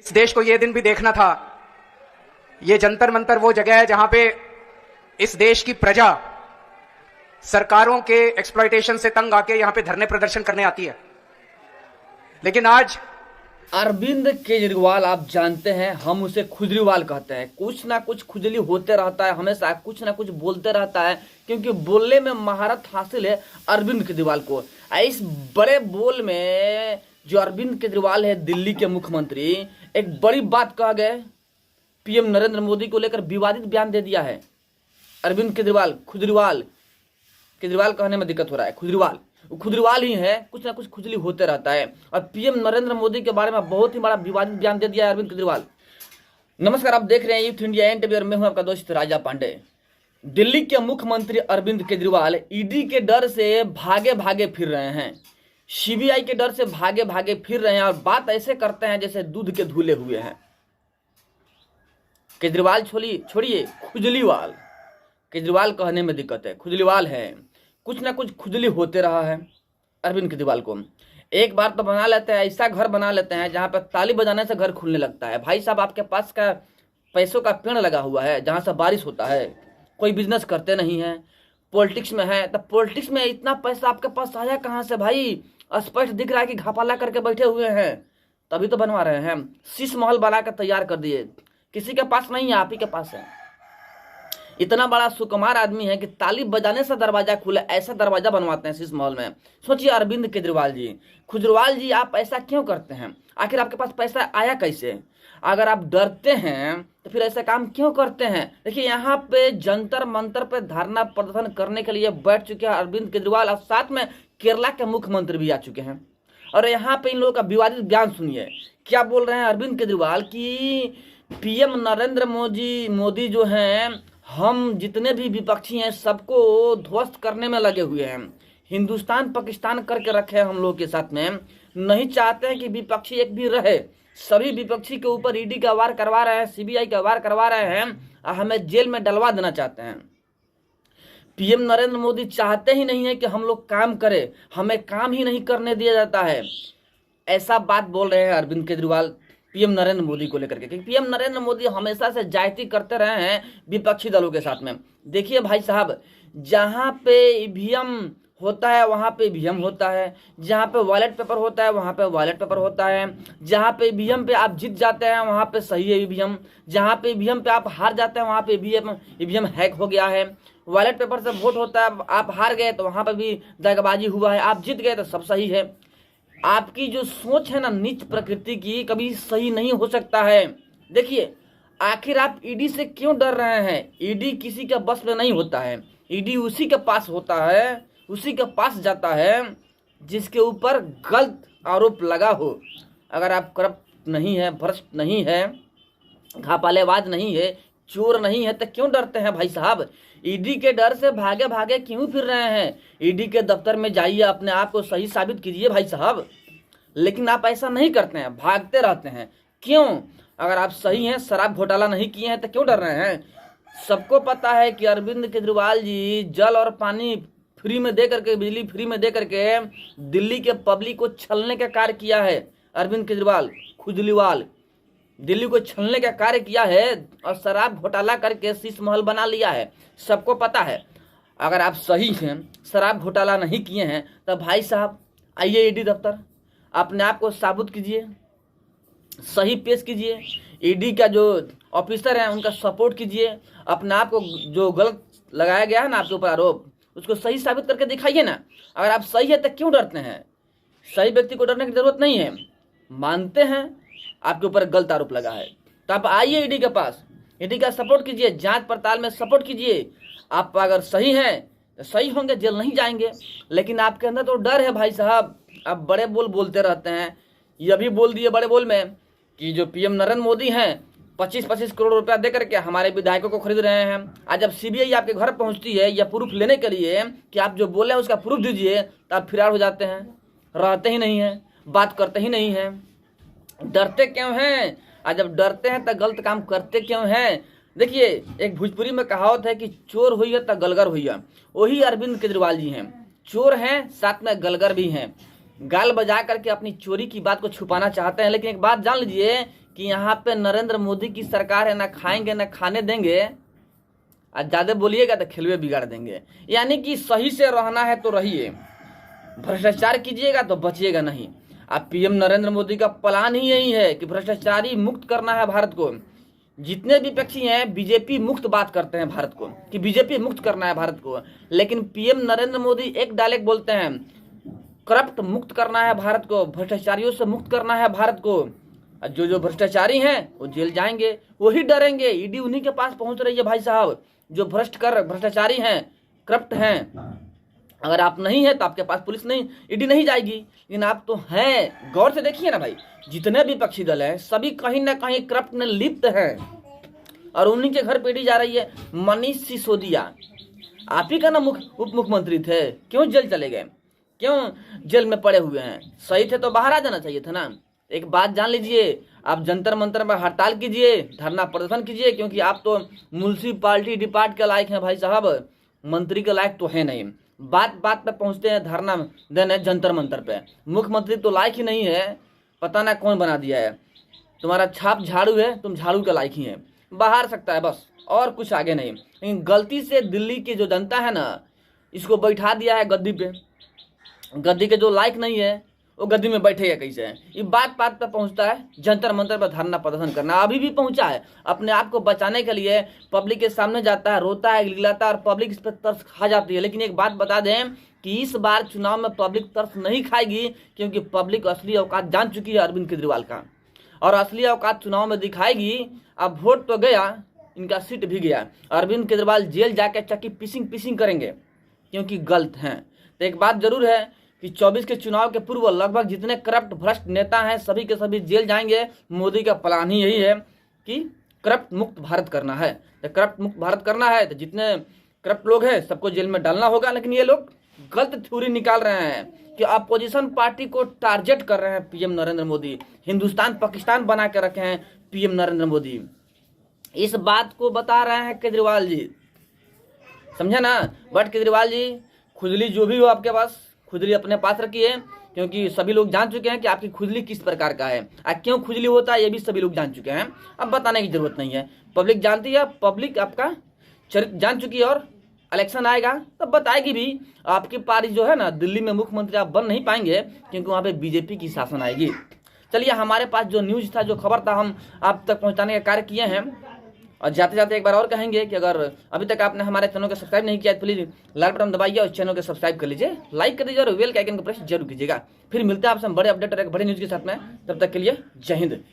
इस देश को यह दिन भी देखना था, ये जंतर मंतर वो जगह है जहां पे इस देश की प्रजा सरकारों के एक्सप्लॉयटेशन से तंग आके यहां पे धरने प्रदर्शन करने आती है। लेकिन आज अरविंद केजरीवाल, आप जानते हैं हम उसे खुजलीवाल कहते हैं। कुछ ना कुछ खुजली होते रहता है, हमेशा कुछ ना कुछ बोलते रहता है, क्योंकि बोलने में महारत हासिल है अरविंद केजरीवाल को। इस बड़े बोल में जो अरविंद केजरीवाल है, दिल्ली के मुख्यमंत्री, एक बड़ी बात कह गए। पीएम नरेंद्र मोदी को लेकर विवादित बयान दे दिया है अरविंद केजरीवाल। केजरीवाल कहने में दिक्कत हो रहा है, खुजलीवाल ही है, कुछ ना कुछ खुजली होते रहता है। और पीएम नरेंद्र मोदी के बारे में बहुत ही बड़ा विवादित बयान दे दिया है अरविंद केजरीवाल। नमस्कार, आप देख रहे हैं यूथ इंडिया एनटीवी और मैं हूं आपका दोस्त राजा पांडे। दिल्ली के मुख्यमंत्री अरविंद केजरीवाल ईडी के डर से भागे भागे फिर रहे हैं, सीबीआई के डर से भागे भागे फिर रहे हैं, और बात ऐसे करते हैं जैसे दूध के धुले हुए हैं। केजरीवाल छोड़िए, केजरीवाल कहने में दिक्कत है, खुजलीवाल है। कुछ ना कुछ खुजली होते रहा है अरविंद केजरीवाल को। एक बार तो बना लेते हैं, ऐसा घर बना लेते हैं जहां पर ताली बजाने से घर खुलने लगता है। भाई साहब, आपके पास का पैसों का पेड़ लगा हुआ है जहां से बारिश होता है, कोई बिजनेस करते नहीं है, पॉलिटिक्स में है, तो पॉलिटिक्स में इतना पैसा आपके पास आया कहां से भाई? स्पष्ट दिख रहा है कि घापाला करके बैठे हुए हैं, तभी तो बनवा रहे हैं। शीश महल बना कर तैयार कर दिए, किसी के पास नहीं है, आप ही के पास है। इतना बड़ा सुकुमार आदमी है कि ताली बजाने से दरवाजा खुले, ऐसा दरवाजा बनवाते हैं शीश महल में। सोचिए अरविंद केजरीवाल जी, खुजलीवाल जी, आप ऐसा क्यों करते हैं? आखिर आपके पास पैसा आया कैसे? अगर आप डरते हैं तो फिर ऐसा काम क्यों करते हैं? देखिए, यहाँ पे जंतर मंतर पे धरना प्रदर्शन करने के लिए बैठ चुके हैं अरविंद केजरीवाल, और साथ में केरला के मुख्यमंत्री भी आ चुके हैं। और यहाँ पे इन लोगों का विवादित बयान सुनिए, क्या बोल रहे हैं अरविंद केजरीवाल कि पीएम नरेंद्र मोदी जो हैं, हम जितने भी विपक्षी हैं सबको ध्वस्त करने में लगे हुए हैं, हिंदुस्तान पाकिस्तान करके रखे हैं हम लोग के साथ में, नहीं चाहते हैं कि विपक्षी एक भी रहे। सभी विपक्षी के ऊपर ईडी का वार करवा रहे हैं, सीबीआई का वार करवा रहे हैं, और हमें जेल में डलवा देना चाहते हैं। पीएम नरेंद्र मोदी चाहते ही नहीं है कि हम लोग काम करें, हमें काम ही नहीं करने दिया जाता है। ऐसा बात बोल रहे हैं अरविंद केजरीवाल पीएम नरेंद्र मोदी को लेकर के, क्योंकि पीएम नरेंद्र मोदी हमेशा से जायती करते रहे हैं विपक्षी दलों के साथ में। देखिए भाई साहब, जहां पे ईवीएम होता है वहां पे ईवीएम होता है, जहां पे बैलेट पेपर होता है वहां पे बैलेट पेपर होता है, जहां पे ईवीएम पे आप जीत जाते हैं वहां पे सही है ईवीएम, जहां पे ईवीएम पे आप हार जाते हैं वहां पे ईवीएम हैक हो गया है। बैलेट पेपर से वोट होता है, आप हार गए तो वहां पर भी दगाबाजी हुआ है, आप जीत गए तो सब सही है। आपकी जो सोच है ना नीच प्रकृति की, कभी सही नहीं हो सकता है। देखिए, आखिर आप ईडी से क्यों डर रहे हैं? ईडी किसी के बस में नहीं होता है, ईडी उसी के पास होता है, उसी के पास जाता है जिसके ऊपर गलत आरोप लगा हो। अगर आप करप्ट नहीं है, भ्रष्ट नहीं है, घापालेबाज नहीं है, चोर नहीं है, तो क्यों डरते हैं भाई साहब? ईडी के डर से भागे भागे क्यों फिर रहे हैं? ईडी के दफ्तर में जाइए, अपने आप को सही साबित कीजिए भाई साहब। लेकिन आप ऐसा नहीं करते हैं, भागते रहते हैं। क्यों? अगर आप सही हैं, शराब घोटाला नहीं किए हैं, तो क्यों डर रहे हैं? सबको पता है कि अरविंद केजरीवाल जी जल और पानी फ्री में दे करके, बिजली फ्री में दे करके दिल्ली के पब्लिक को छलने का कार्य किया है। अरविंद केजरीवाल, खुजलीवाल, दिल्ली को छलने का कार्य किया है और शराब घोटाला करके शीश महल बना लिया है, सबको पता है। अगर आप सही हैं, शराब घोटाला नहीं किए हैं, तो भाई साहब आइए ईडी दफ्तर, अपने आप को साबुत कीजिए, सही पेश कीजिए। ईडी का जो ऑफिसर हैं उनका सपोर्ट कीजिए, अपने आप को जो गलत लगाया गया है ना आपके ऊपर आरोप, उसको सही साबित करके दिखाइए ना। अगर आप सही है तो क्यों डरते हैं? सही व्यक्ति को डरने की जरूरत नहीं है। मानते हैं आपके ऊपर गलत आरोप लगा है, तो आप आइए ईडी के पास, ईडी का सपोर्ट कीजिए, जांच पड़ताल में सपोर्ट कीजिए। आप अगर सही हैं तो सही होंगे, जेल नहीं जाएंगे। लेकिन आपके अंदर तो डर है भाई साहब, आप बड़े बोल बोलते रहते हैं। ये भी बोल दिए बड़े बोल में कि जो पीएम नरेंद्र मोदी हैं 25-25 करोड़ रुपया दे करके हमारे विधायकों को खरीद रहे हैं। आज जब सीबीआई आपके घर पहुंचती है या प्रूफ लेने के लिए कि आप जो बोले हैं उसका प्रूफ दीजिए, तो आप फरार हो जाते हैं, रहते ही नहीं हैं, बात करते ही नहीं हैं। डरते क्यों हैं? आज जब डरते हैं तो गलत काम करते क्यों हैं? देखिए, एक भोजपुरी में कहावत है कि चोर हुई है तो गलगर हुई है। वही अरविंद केजरीवाल जी हैं, चोर हैं, साथ में गलगर भी हैं। गाल बजा करके अपनी चोरी की बात को छुपाना चाहते हैं। लेकिन एक बात जान लीजिए कि यहाँ पे नरेंद्र मोदी की सरकार है, ना खाएंगे ना खाने देंगे, आज ज़्यादा बोलिएगा तो खेलवे बिगाड़ देंगे। यानी कि सही से रहना है तो रहिए, भ्रष्टाचार कीजिएगा तो बचिएगा नहीं। अब पीएम नरेंद्र मोदी का प्लान ही यही है कि भ्रष्टाचारी मुक्त करना है भारत को। जितने विपक्षी हैं बीजेपी मुक्त बात करते हैं भारत को, कि बीजेपी मुक्त करना है भारत को, लेकिन पीएम नरेंद्र मोदी एक डायलॉग बोलते हैं, करप्ट मुक्त करना है भारत को, भ्रष्टाचारियों से मुक्त करना है भारत को। जो भ्रष्टाचारी हैं वो जेल जाएंगे, वही डरेंगे, ईडी उन्हीं के पास पहुंच रही है भाई साहब। जो भ्रष्टाचारी हैं, करप्ट हैं, अगर आप नहीं है तो आपके पास पुलिस नहीं, ईडी नहीं जाएगी, लेकिन आप तो हैं। गौर से देखिए ना भाई, जितने भी विपक्षी दल हैं सभी कहीं ना कहीं करप्ट में लिप्त हैं, और उन्हीं के घर पे ईडी जा रही है। मनीष सिसोदिया आप ही का ना उप मुख्यमंत्री थे, क्यों जेल चले गए, क्यों जेल में पड़े हुए हैं? सही थे तो बाहर आ जाना चाहिए था ना। एक बात जान लीजिए, आप जंतर मंतर में हड़ताल कीजिए, धरना प्रदर्शन कीजिए, क्योंकि आप तो म्यूनसिपालिटी डिपार्ट के लायक हैं भाई साहब, मंत्री के लायक तो है नहीं। बात बात पे पहुंचते हैं धरना देने जंतर मंतर पे। मुख्यमंत्री तो लायक ही नहीं है, पता ना कौन बना दिया है। तुम्हारा छाप झाड़ू है, तुम झाड़ू के लायक ही है, बाहर सकता है बस, और कुछ आगे नहीं। लेकिन गलती से दिल्ली की जो जनता है ना, इसको बैठा दिया है गद्दी पे। गद्दी के जो लायक नहीं है वो गद्दी में बैठेगा कैसे? ये बात बात पर पहुंचता है, जंतर मंतर पर धरना प्रदर्शन करना अभी भी पहुंचा है। अपने आप को बचाने के लिए पब्लिक के सामने जाता है, रोता है, गिड़गिड़ाता है, और पब्लिक इस पर तरस खा जाती है। लेकिन एक बात बता दें कि इस बार चुनाव में पब्लिक तरस नहीं खाएगी, क्योंकि पब्लिक असली औकात जान चुकी है अरविंद केजरीवाल का, और असली औकात चुनाव में दिखाएगी। अब वोट तो गया, इनका सीट भी गया, अरविंद केजरीवाल जेल जाके चक्की पीसिंग करेंगे, क्योंकि गलत हैं। तो एक बात जरूर है कि 24 के चुनाव के पूर्व लगभग जितने करप्ट भ्रष्ट नेता हैं सभी के सभी जेल जाएंगे। मोदी का प्लान ही यही है कि करप्ट मुक्त भारत करना है। तो करप्ट मुक्त भारत करना है तो जितने करप्ट लोग हैं सबको जेल में डालना होगा। लेकिन ये लोग गलत थ्योरी निकाल रहे हैं कि अपोजिशन पार्टी को टारगेट कर रहे हैं पीएम नरेंद्र मोदी, हिंदुस्तान पाकिस्तान बना के रखे हैं पीएम नरेंद्र मोदी। इस बात को बता रहे हैं केजरीवाल जी, समझे ना। बट केजरीवाल जी, खुजली जो भी हो आपके पास, खुजली अपने पास रखिए, क्योंकि सभी लोग जान चुके हैं कि आपकी खुजली किस प्रकार का है, क्यों खुजली होता है ये भी सभी लोग जान चुके हैं। अब बताने की जरूरत नहीं है, पब्लिक जानती है, पब्लिक आपका चरित्र जान चुकी है। और इलेक्शन आएगा तब बताएगी भी। आपकी पार्टी जो है ना, दिल्ली में मुख्यमंत्री आप बन नहीं पाएंगे, क्योंकि वहाँ पे बीजेपी की शासन आएगी। चलिए, हमारे पास जो न्यूज था, जो खबर था, हम आप तक पहुँचाने का कार्य किए हैं। और जाते जाते एक बार और कहेंगे कि अगर अभी तक आपने हमारे चैनल को सब्सक्राइब नहीं किया तो प्लीज लाल बटन दबाइए और चैनल को सब्सक्राइब कर लीजिए, लाइक कर दीजिए और बेल के आइकन को प्रेस जरूर कीजिएगा। फिर मिलते हैं आपसे हम बड़े अपडेट और एक बड़े न्यूज के साथ में, तब तक के लिए जय हिंद।